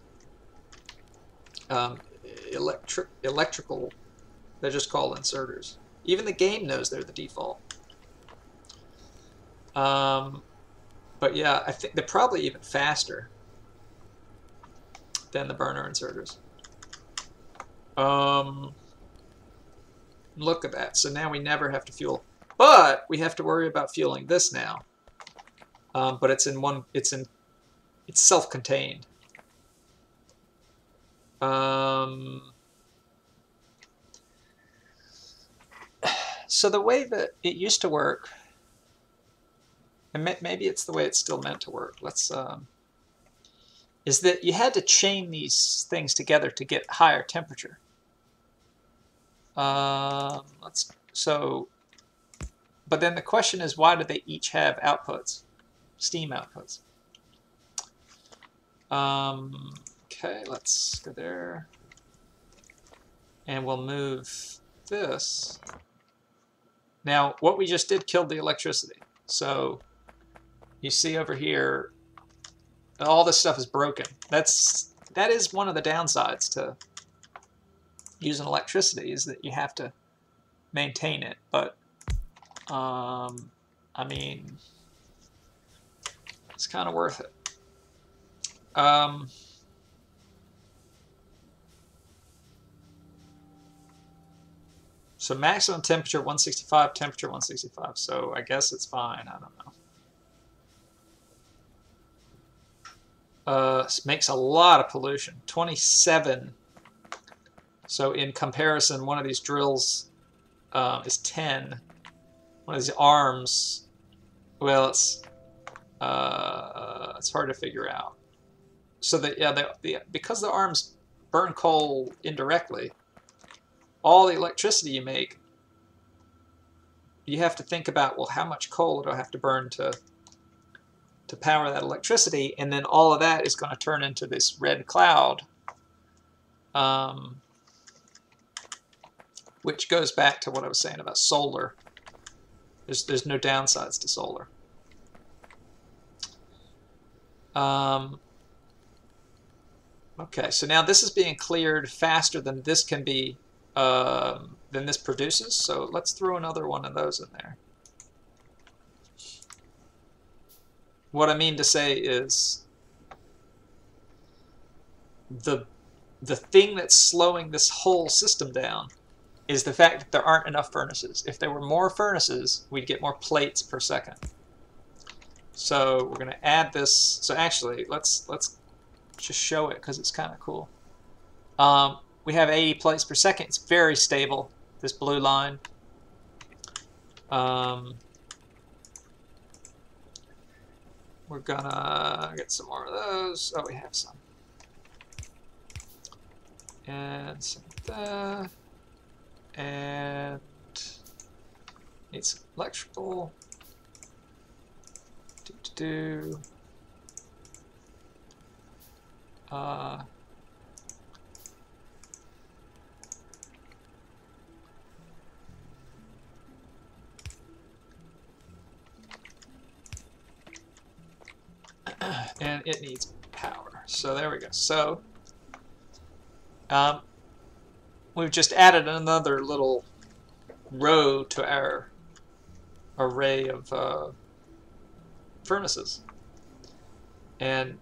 electrical, they're just called inserters. Even the game knows they're the default. But yeah, I think they're probably even faster than the burner inserters. Look at that. So now we never have to fuel, but we have to worry about fueling this now. but it's self-contained. So the way that it used to work, and maybe it's the way it's still meant to work. Is that you had to chain these things together to get higher temperature. But then the question is, why do they each have outputs, steam outputs? Okay, let's go there, and we'll move this. Now, what we just did killed the electricity. So you see over here, all this stuff is broken. That is one of the downsides to using electricity, is that you have to maintain it. But I mean, it's kind of worth it. So maximum temperature 165, temperature 165. So I guess it's fine. I don't know. Makes a lot of pollution. 27. So in comparison, one of these drills is 10. One of these arms, well, it's hard to figure out. So that, yeah, because the arms burn coal indirectly, all the electricity you make, you have to think about, well, how much coal do I have to burn to power that electricity? And then all of that is going to turn into this red cloud, which goes back to what I was saying about solar. There's no downsides to solar. Okay, so now this is being cleared faster than this can be, than this produces. So let's throw another one of those in there. What I mean to say is the thing that's slowing this whole system down is the fact that there aren't enough furnaces. If there were more furnaces, we'd get more plates per second. So we're going to add this. So actually, let's just show it because it's kind of cool. We have 80 plates per second. It's very stable, this blue line. We're gonna get some more of those. Oh, we have some. And some of that. And need some electrical. And it needs power. So there we go. So we've just added another little row to our array of furnaces. And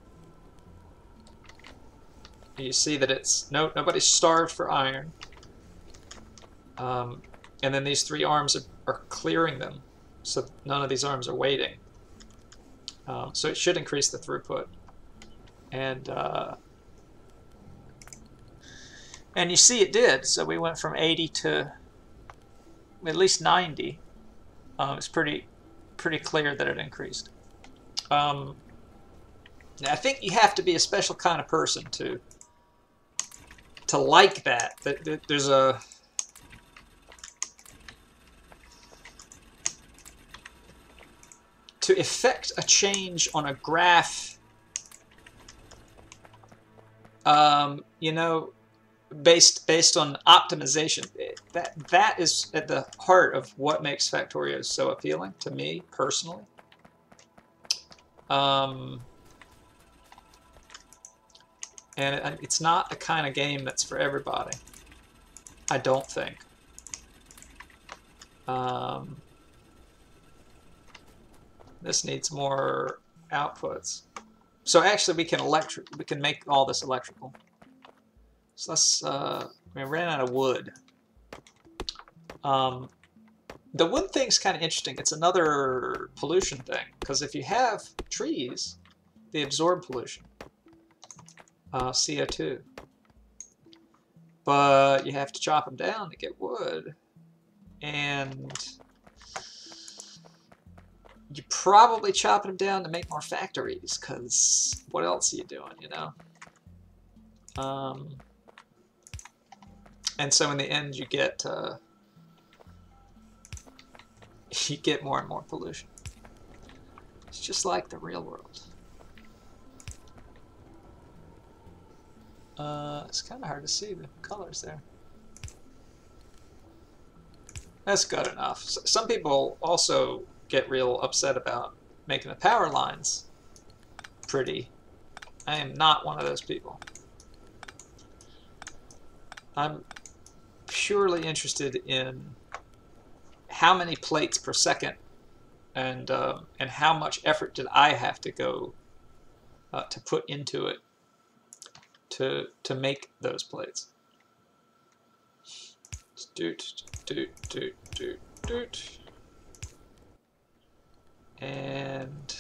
you see that it's nobody's starved for iron. And then these three arms are clearing them, so none of these arms are waiting. So it should increase the throughput. And you see it did. So we went from 80 to at least 90. It's pretty clear that it increased. Now I think you have to be a special kind of person to like that. There's a to effect a change on a graph, you know, based on optimization. That is at the heart of what makes Factorio so appealing to me personally. And it's not the kind of game that's for everybody, I don't think. This needs more outputs. So actually, we can make all this electrical. So let's. We ran out of wood. The wood thing's kind of interesting. It's another pollution thing, because if you have trees, they absorb pollution, CO2. But you have to chop them down to get wood, and you're probably chopping them down to make more factories, because what else are you doing, you know? And so in the end, you get more and more pollution. It's just like the real world. It's kind of hard to see the colors there. That's good enough. Some people also get real upset about making the power lines pretty. I am not one of those people. I'm purely interested in how many plates per second and how much effort did I have to go to put into it to make those plates. Doot, doot, doot, doot, doot. And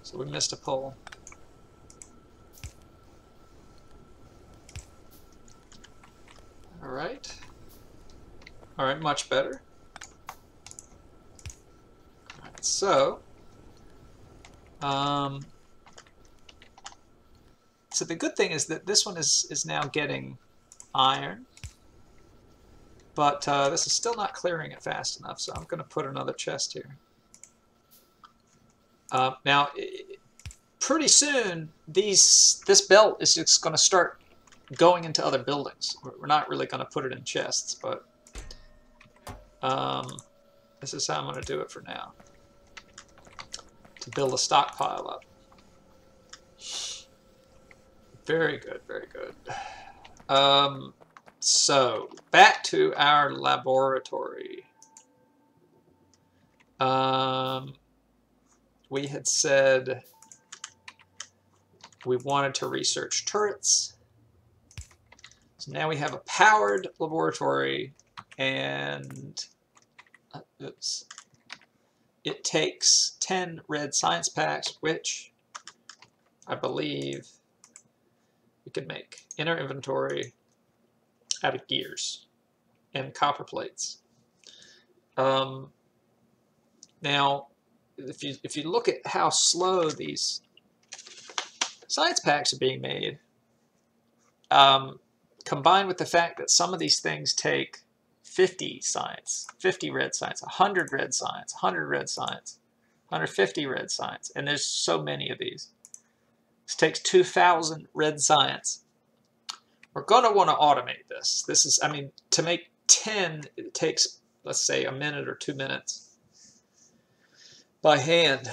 so we missed a pull. All right, much better. All right, so so the good thing is that this one is now getting iron, but this is still not clearing it fast enough, so I'm going to put another chest here. Now, pretty soon, this belt is just going to start going into other buildings. We're not really going to put it in chests, but this is how I'm going to do it for now, to build a stockpile up. Very good, very good. So, back to our laboratory. We had said we wanted to research turrets. So now we have a powered laboratory, and oops, it takes 10 red science packs, which I believe we could make in our inventory out of gears and copper plates. Now, if you look at how slow these science packs are being made, combined with the fact that some of these things take 50 science, 50 red science, 100 red science, 100 red science, 150 red science, and there's so many of these. This takes 2,000 red science. We're going to want to automate this. This is, I mean, to make 10, it takes, let's say, a minute or 2 minutes by hand.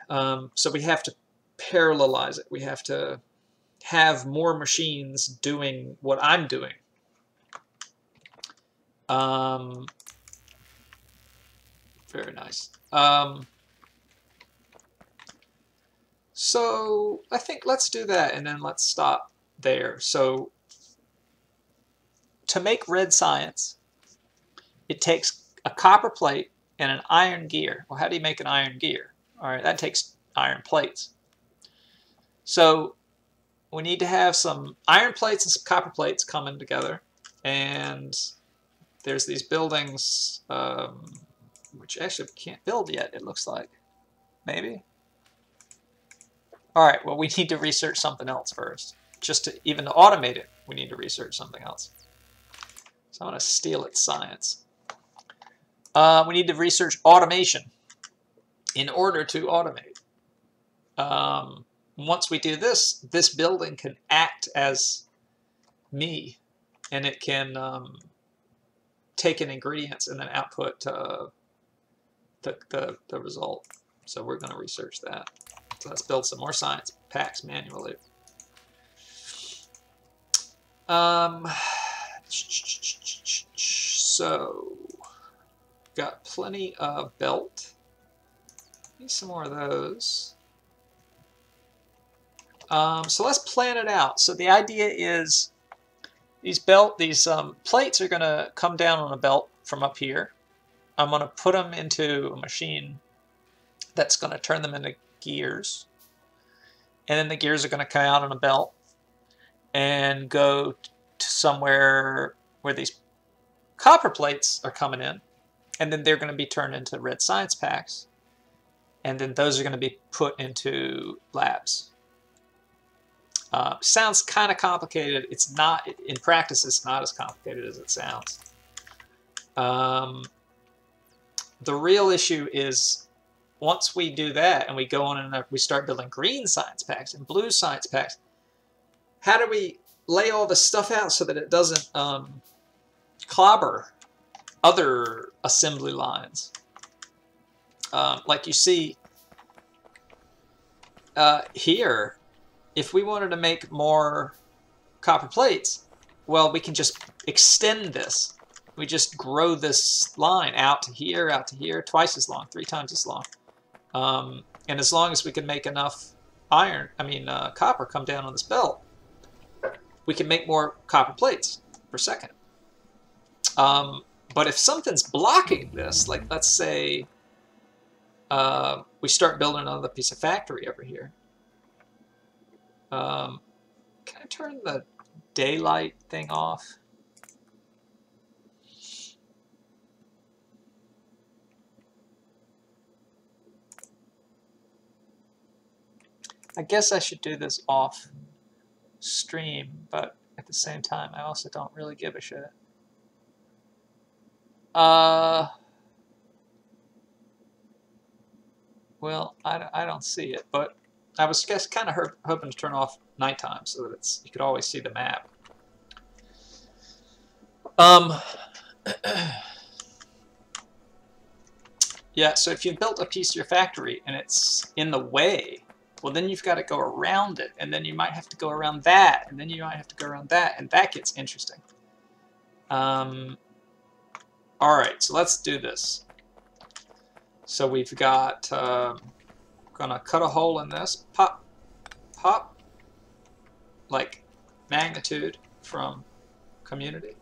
So we have to parallelize it. We have to have more machines doing what I'm doing. Very nice. So I think let's do that, and then let's stop there. So to make red science, it takes a copper plate and an iron gear. Well, how do you make an iron gear? All right, that takes iron plates. So we need to have some iron plates and some copper plates coming together, and there's these buildings, which actually we can't build yet, it looks like. Maybe? All right, well, we need to research something else first. Just to even to automate it, we need to research something else. So I'm going to steal its science. We need to research automation in order to automate. Once we do this, this building can act as me, and it can take in ingredients and then output the result. So we're going to research that. So let's build some more science packs manually. So got plenty of belt. Need some more of those. So let's plan it out. So the idea is these plates are going to come down on a belt from up here. I'm going to put them into a machine that's going to turn them into gears. And then the gears are going to come out on a belt and go to somewhere where these copper plates are coming in. And then they're going to be turned into red science packs. And then those are going to be put into labs. Sounds kind of complicated. It's not, in practice, it's not as complicated as it sounds. The real issue is once we do that and we go on and we start building green science packs and blue science packs, how do we lay all this stuff out so that it doesn't clobber other assembly lines? Like you see here, if we wanted to make more copper plates, well, we can just extend this. We just grow this line out to here, twice as long, 3 times as long. And as long as we can make enough copper come down on this belt, we can make more copper plates per second. But if something's blocking this, like let's say we start building another piece of factory over here. Can I turn the daylight thing off? I guess I should do this off stream, but at the same time, I also don't really give a shit. Well, I don't see it, but I was kind of hoping to turn off nighttime so that you could always see the map. Yeah, so if you built a piece of your factory and it's in the way, well, then you've got to go around it, and then you might have to go around that, and then you might have to go around that, and that gets interesting. All right, so let's do this. So we've got, gonna cut a hole in this, pop, pop, like magnitude from community.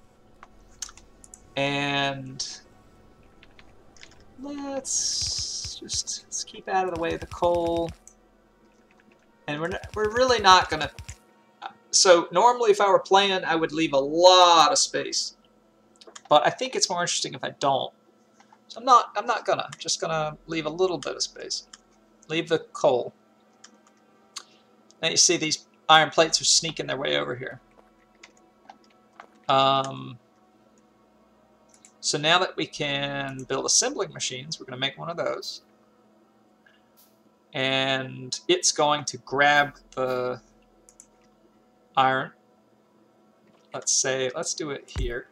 And let's keep out of the way of the coal. And we're really not gonna. So normally, if I were playing, I would leave a lot of space. But I think it's more interesting if I don't. So I'm not gonna. Just gonna leave a little bit of space. Leave the coal. Now you see these iron plates are sneaking their way over here. So now that we can build assembling machines, we're going to make one of those. And it's going to grab the iron. Let's do it here.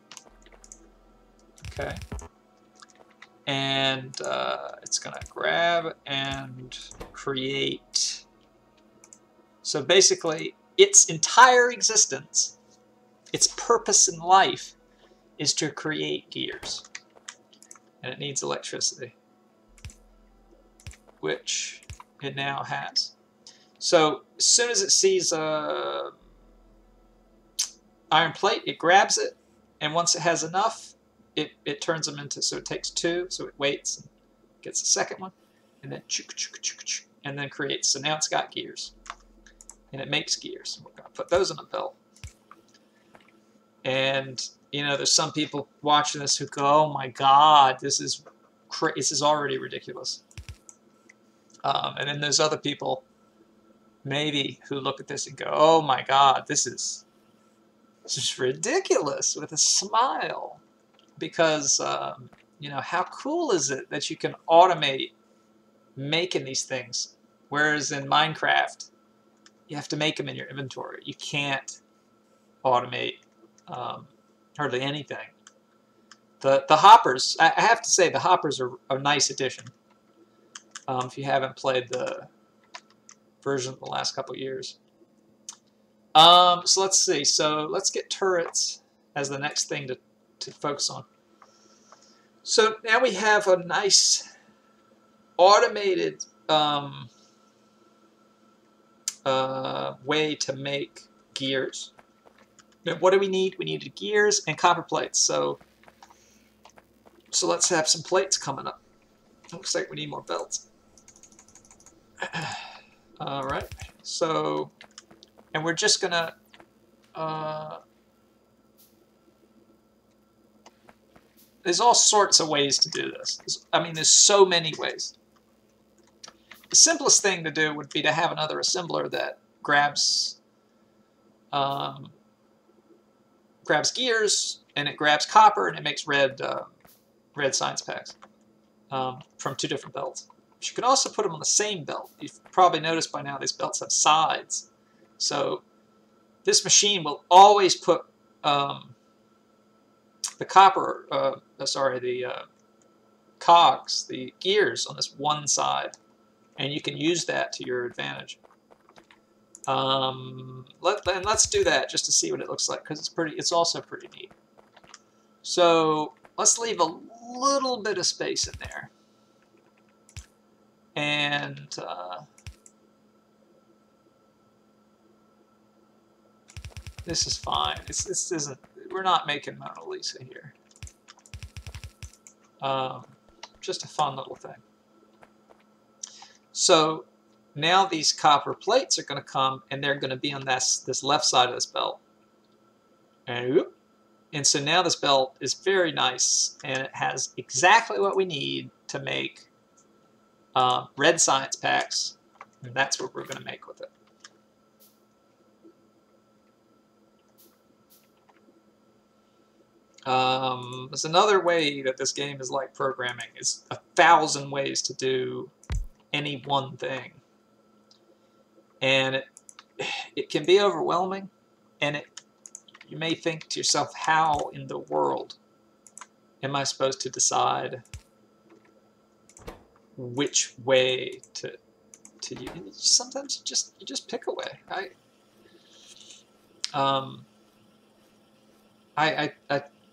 Okay. And it's going to grab and create. So basically, its entire existence, its purpose in life, is to create gears. And it needs electricity, which it now has. So as soon as it sees a iron plate, it grabs it, and once it has enough, it turns them into, so it takes 2, so it waits and gets a second one, and then and then creates. So now it's got gears, and it makes gears. We're going to put those in a belt. And you know, there's some people watching this who go, "Oh my God, this is already ridiculous." And then there's other people, maybe, who look at this and go, "Oh my God, this is ridiculous," with a smile, because you know, how cool is it that you can automate making these things, whereas in Minecraft, you have to make them in your inventory. You can't automate hardly anything. The hoppers, I have to say, the hoppers are a nice addition. If you haven't played the version of the last couple years. So let's see. So let's get turrets as the next thing to focus on. So now we have a nice automated way to make gears. And what do we need? We needed gears and copper plates. So let's have some plates coming up. Looks like we need more belts. All right. So, and we're just gonna there's all sorts of ways to do this. I mean, there's so many ways. The simplest thing to do would be to have another assembler that grabs gears, and it grabs copper, and it makes red science packs from 2 different belts. But you can also put them on the same belt. You've probably noticed by now these belts have sides. So this machine will always put the cogs, the gears on this one side, and you can use that to your advantage. Let's do that just to see what it looks like, because it's also pretty neat. So let's leave a little bit of space in there, and this is fine. This isn't. We're not making Mona Lisa here. Just a fun little thing. So now these copper plates are going to come, and they're going to be on this left side of this belt. And so now this belt is very nice, and it has exactly what we need to make red science packs, and that's what we're going to make with it. There's another way that this game is like programming. It's 1,000 ways to do any one thing, and it can be overwhelming, and you may think to yourself, how in the world am I supposed to decide which way to use? Sometimes you just pick a way. I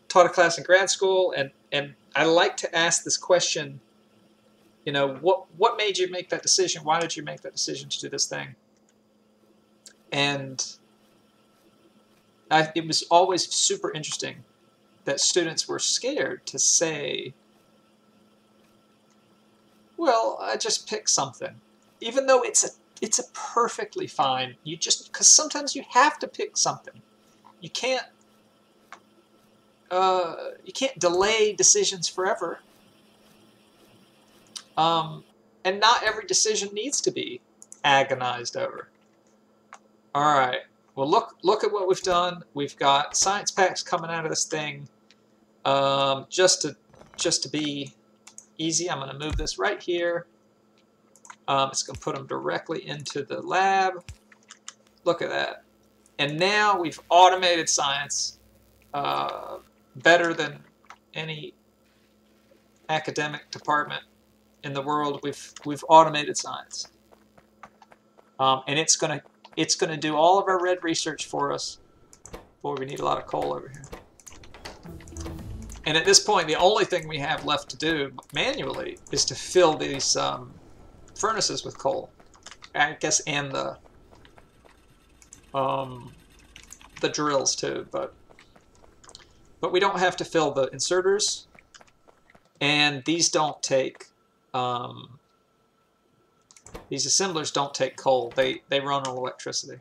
taught a class in grad school, and I like to ask this question, you know, what made you make that decision? Why did you make that decision to do this thing? And it was always super interesting that students were scared to say, well, I just picked something, even though it's a perfectly fine. Because sometimes you have to pick something. You can't delay decisions forever. And not every decision needs to be agonized over. All right. Well, look at what we've done. We've got science packs coming out of this thing. Just to be easy, I'm going to move this right here. It's going to put them directly into the lab. Look at that. And now we've automated science better than any academic department in the world. We've automated science, and it's gonna do all of our red research for us. Boy, we need a lot of coal over here. And at this point, the only thing we have left to do manually is to fill these furnaces with coal, I guess, and the drills too. But we don't have to fill the inserters, and these don't take. These assemblers don't take coal. They run on electricity.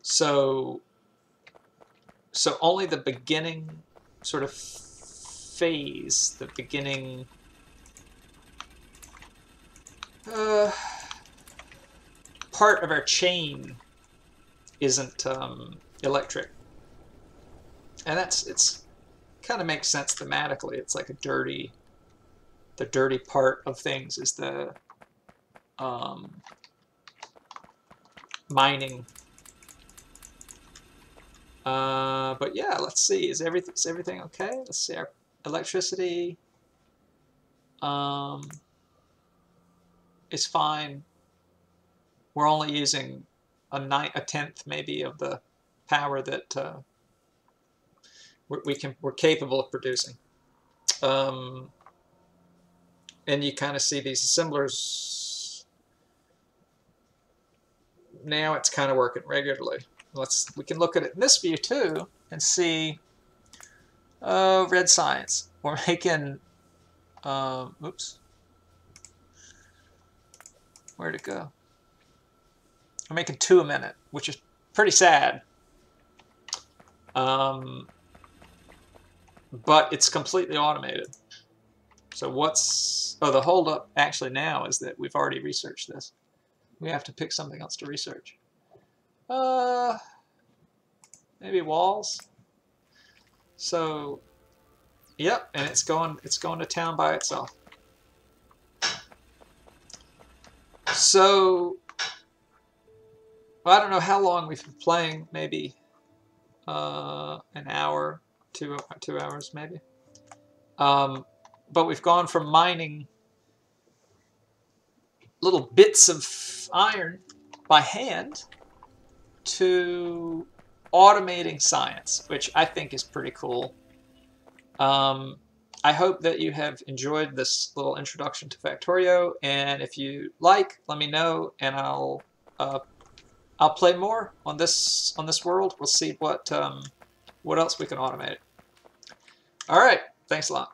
So only the beginning sort of phase, the beginning part of our chain isn't electric, and it's kind of makes sense thematically. It's like the dirty part of things is the mining. But yeah, let's see. Is everything okay? Let's see. Our electricity is fine. We're only using a tenth maybe of the power that we're capable of producing. And you kind of see these assemblers now it's kind of working regularly. We can look at it in this view too and see red science. We're making, oops, where'd it go? We're making 2 a minute, which is pretty sad. But it's completely automated. So what's, oh, the holdup actually now is that we've already researched this. We have to pick something else to research. Maybe walls. So, yep, and it's going to town by itself. So, well, I don't know how long we've been playing. Maybe an hour, 2 hours, maybe. But we've gone from mining little bits of iron by hand to automating science, which I think is pretty cool. I hope that you have enjoyed this little introduction to Factorio, and if you like, let me know, and I'll play more on this world. We'll see what else we can automate. All right, thanks a lot.